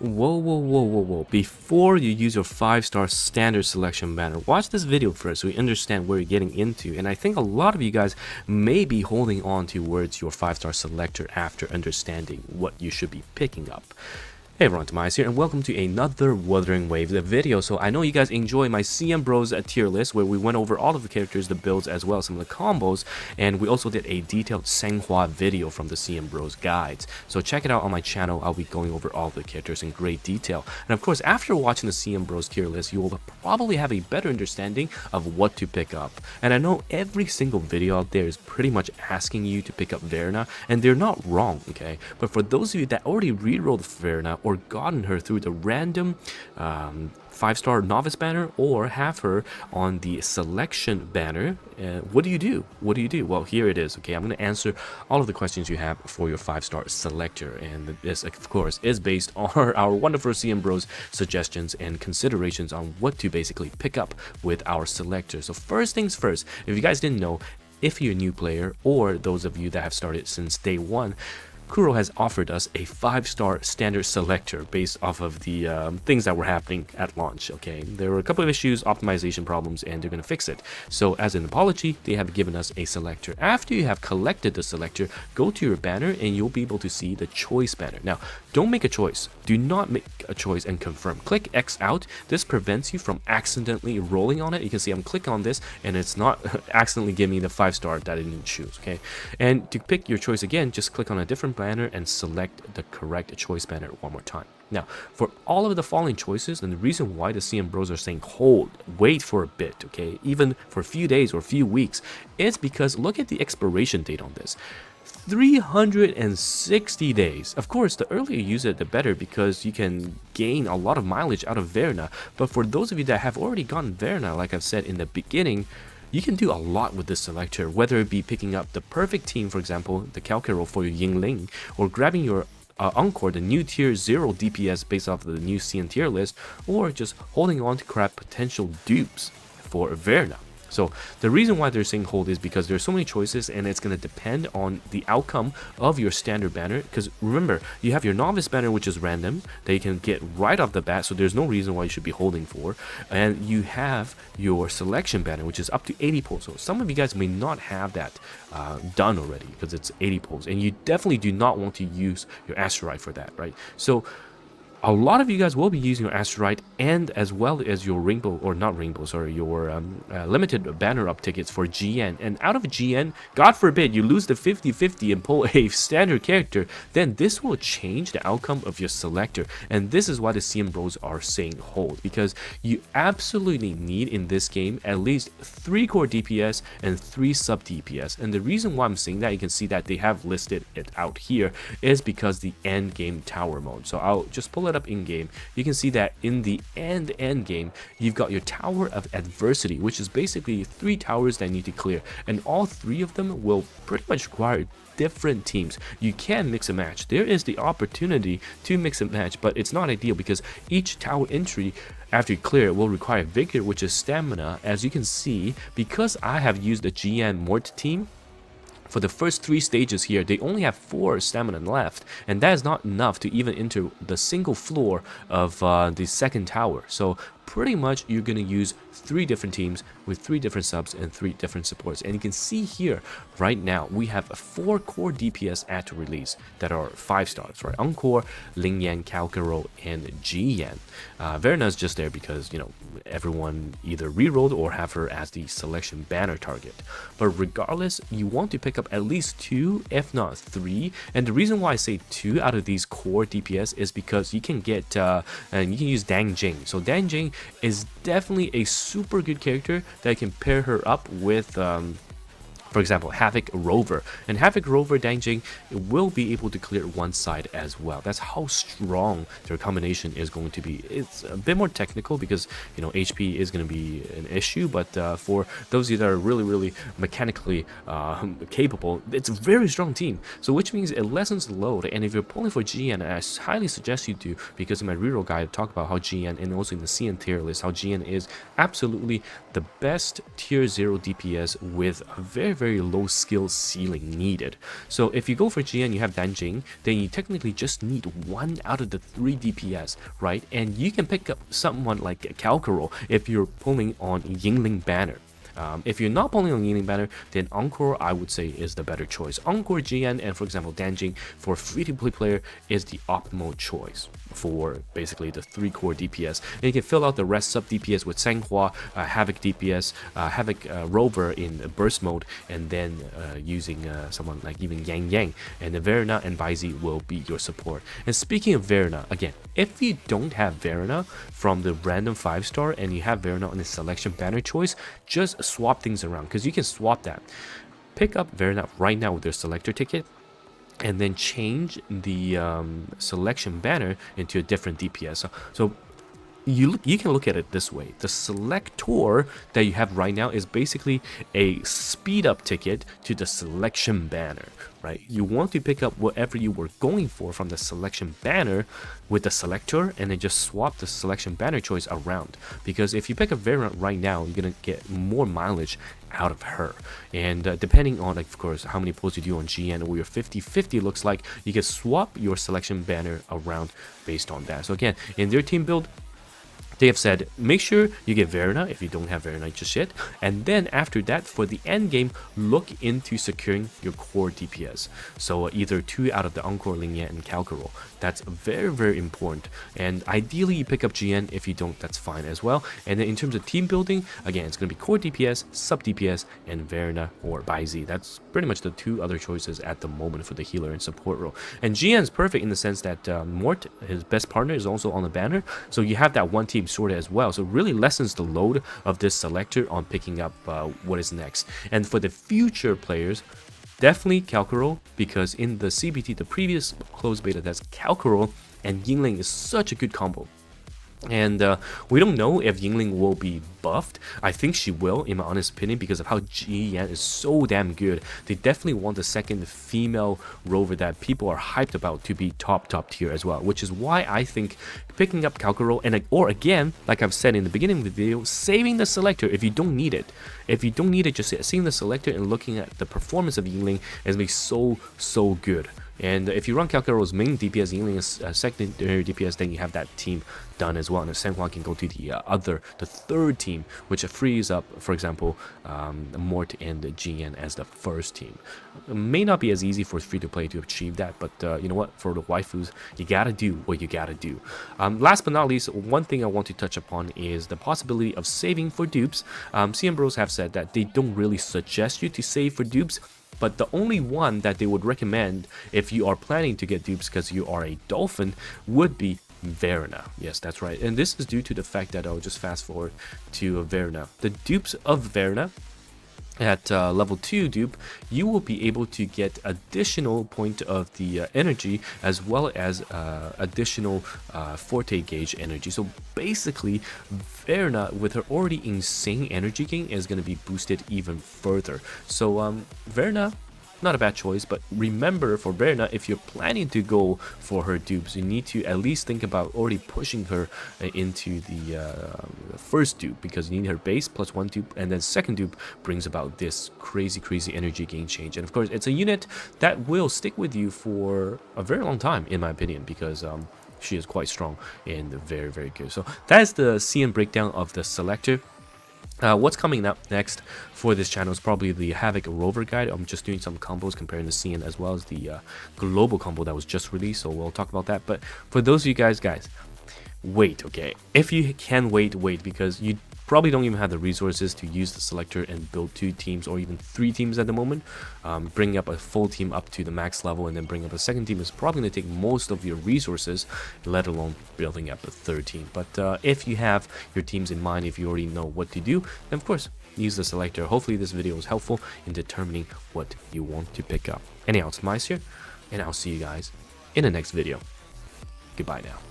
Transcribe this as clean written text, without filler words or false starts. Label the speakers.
Speaker 1: Whoa, whoa, whoa, whoa, whoa. Before you use your 5-star standard selection banner, watch this video first so you understand where you're getting into. And I think a lot of you guys may be holding on towards your 5-star selector after understanding what you should be picking up. Hey everyone, TimaeuSS here and welcome to another Wuthering Waves video. So I know you guys enjoy my CM Bros tier list where we went over all of the characters, the builds, as well as some of the combos, and we also did a detailed Sanghua video from the CM Bros guides. So check it out on my channel. I'll be going over all of the characters in great detail. And of course, after watching the CM Bros tier list, you will probably have a better understanding of what to pick up. And I know every single video out there is pretty much asking you to pick up Verna, and they're not wrong, okay? But for those of you that already rerolled Verna or gotten her through the random 5-star novice banner or have her on the selection banner, what do you do? What do you do? Well, here it is. Okay, I'm going to answer all of the questions you have for your 5-star selector, and this of course is based on our wonderful CM Bros suggestions and considerations on what to basically pick up with our selector. So first things first, if you guys didn't know, if you're a new player or those of you that have started since day one, Kuro has offered us a 5-star standard selector based off of the things that were happening at launch. Okay, there were a couple of issues, optimization problems, and they're going to fix it. So as an apology, they have given us a selector. After you have collected the selector, go to your banner and you'll be able to see the choice banner. Now, don't make a choice. Do not make a choice and confirm. Click X out. This prevents you from accidentally rolling on it. You can see I'm clicking on this and it's not accidentally giving me the 5-star that I didn't choose. Okay, and to pick your choice again, just click on a different banner and select the correct choice banner one more time. Now, for all of the following choices, and the reason why the CM Bros are saying hold, wait for a bit, okay, even for a few days or a few weeks, is because look at the expiration date on this. 360 days. Of course, the earlier you use it, the better, because you can gain a lot of mileage out of Verna. But for those of you that have already gotten Verna, like I've said in the beginning, you can do a lot with this selector, whether it be picking up the perfect team, for example, the Calcaro for your Yingling, or grabbing your Encore, the new tier 0 DPS based off of the new CN tier list, or just holding on to grab potential dupes for Verna. So the reason why they're saying hold is because there's so many choices and it's going to depend on the outcome of your standard banner. Because remember, you have your novice banner, which is random, that you can get right off the bat, so there's no reason why you should be holding for. And you have your selection banner, which is up to 80 pulls. So some of you guys may not have that done already because it's 80 pulls, and you definitely do not want to use your asteroid for that, right? So a lot of you guys will be using your asteroid and as well as your rainbow, or not rainbow, sorry, your limited banner up tickets for GN. And out of GN, God forbid you lose the 50-50 and pull a standard character, then this will change the outcome of your selector. And this is why the CM Bros are saying hold, because you absolutely need in this game at least 3 core DPS and 3 sub DPS. And the reason why I'm saying that, you can see that they have listed it out here, is because the end game tower mode. So I'll just pull it up in game. You can see that in the end game, you've got your tower of adversity, which is basically 3 towers that you need to clear, and all 3 of them will pretty much require different teams. You can mix and match. There is the opportunity to mix and match, but it's not ideal because each tower entry after you clear it will require vigor, which is stamina. As you can see, because I have used the GN Mort team, for the first 3 stages here, they only have 4 stamina left, and that is not enough to even enter the single floor of the second tower. So pretty much you're going to use 3 different teams with 3 different subs and 3 different supports. And you can see here right now we have 4 core DPS at release that are 5 stars, right? Encore, Lingyan, Calcaro, and GN. Verna is just there because, you know, everyone either rerolled or have her as the selection banner target. But regardless, you want to pick up at least 2, if not 3. And the reason why I say 2 out of these core DPS is because you can get and you can use Dang Jing. So Dang Jing is definitely a super good character that can pair her up with for example, Havoc Rover. And Havoc Rover Dangjing will be able to clear one side as well. That's how strong their combination is going to be. It's a bit more technical because, you know, HP is going to be an issue, but for those of you that are really mechanically capable, it's a very strong team. So which means it lessens the load. And if you're pulling for GN, I highly suggest you do, because in my reroll guide I talk about how GN, and also in the CN tier list, how GN is absolutely the best tier 0 DPS with a very very low skill ceiling needed. So if you go for GN, you have Danjing, then you technically just need 1 out of the 3 DPS, right? And you can pick up someone like Kalkaro if you're pulling on Yingling Banner. If you're not pulling on Yingling Banner, then Encore, I would say, is the better choice. Encore, GN, and for example, Danjing for free-to-play player is the optimal choice for basically the 3 core DPS. And you can fill out the rest sub DPS with Sanghua, Havoc DPS, Havoc Rover in burst mode, and then using someone like even Yang, and then Verna and Baizi will be your support. And speaking of Verna, again, if you don't have Verna from the random 5-star and you have Verna on the selection banner choice, just swap things around, because you can swap that. Pick up Verna right now with their selector ticket, and then change the selection banner into a different DPS. So you can look at it this way. The selector that you have right now is basically a speed up ticket to the selection banner, right? You want to pick up whatever you were going for from the selection banner with the selector, and then just swap the selection banner choice around, because if you pick up Variant right now, you're gonna get more mileage out of her. And depending on, of course, how many pulls you do on GN or your 50-50 looks like, you can swap your selection banner around based on that. So again, in their team build, they have said, make sure you get Verna if you don't have Verna just yet. And then after that, for the end game, look into securing your core DPS. So either 2 out of the Encore, Linia, and Kalkaro. That's very, very important. And ideally, you pick up GN. If you don't, that's fine as well. And then in terms of team building, again, it's going to be core DPS, sub DPS, and Verna or Baizi. That's pretty much the 2 other choices at the moment for the healer and support role. And GN is perfect in the sense that Mort, his best partner, is also on the banner. So you have that one team sorted as well, so it really lessens the load of this selector on picking up what is next. And for the future players, definitely Kalkaro, because in the CBT, the previous closed beta, that's Kalkaro and Yingling is such a good combo. And we don't know if Yingling will be buffed. I think she will, in my honest opinion, because of how GN is so damn good. They definitely want the second female Rover that people are hyped about to be top tier as well, which is why I think picking up Kalkaro, and or again, like I've said in the beginning of the video, saving the selector if you don't need it. If you don't need it, just seeing the selector and looking at the performance of Yingling is going to be so good. And if you run Kalkaro's main DPS, Yingling is secondary DPS, then you have that team done as well. And Sanghua can go to the third team, which frees up, for example, Mort and GN as the first team. It may not be as easy for free-to-play to achieve that, but you know what? For the waifus, you gotta do what you gotta do. Last but not least, one thing I want to touch upon is the possibility of saving for dupes. CM Bros have said that they don't really suggest you to save for dupes, but the only one that they would recommend if you are planning to get dupes because you are a dolphin would be Verna. Yes, that's right. And this is due to the fact that I'll just fast forward to Verna. The dupes of Verna at level 2 dupe, you will be able to get additional point of the energy as well as additional forte gauge energy. So basically, Verna, with her already insane energy gain, is going to be boosted even further. So Verna, not a bad choice, but remember, for Verna, if you're planning to go for her dupes, you need to at least think about already pushing her into the first dupe, because you need her base plus 1 dupe, and then second dupe brings about this crazy energy gain change. And of course, it's a unit that will stick with you for a very long time, in my opinion, because she is quite strong and very good. So that is the CN breakdown of the selector. What's coming up next for this channel is probably the Havoc Rover guide. I'm just doing some combos comparing the CN as well as the global combo that was just released, so we'll talk about that. But for those of you guys, wait, okay? If you can wait, because you probably don't even have the resources to use the selector and build 2 teams or even 3 teams at the moment. Bringing up a full team up to the max level and then bring up a second team is probably going to take most of your resources, let alone building up a third team. But if you have your teams in mind, if you already know what to do, then of course, use the selector. Hopefully this video was helpful in determining what you want to pick up. Anyhow, it's TimaeuSS here, and I'll see you guys in the next video. Goodbye now.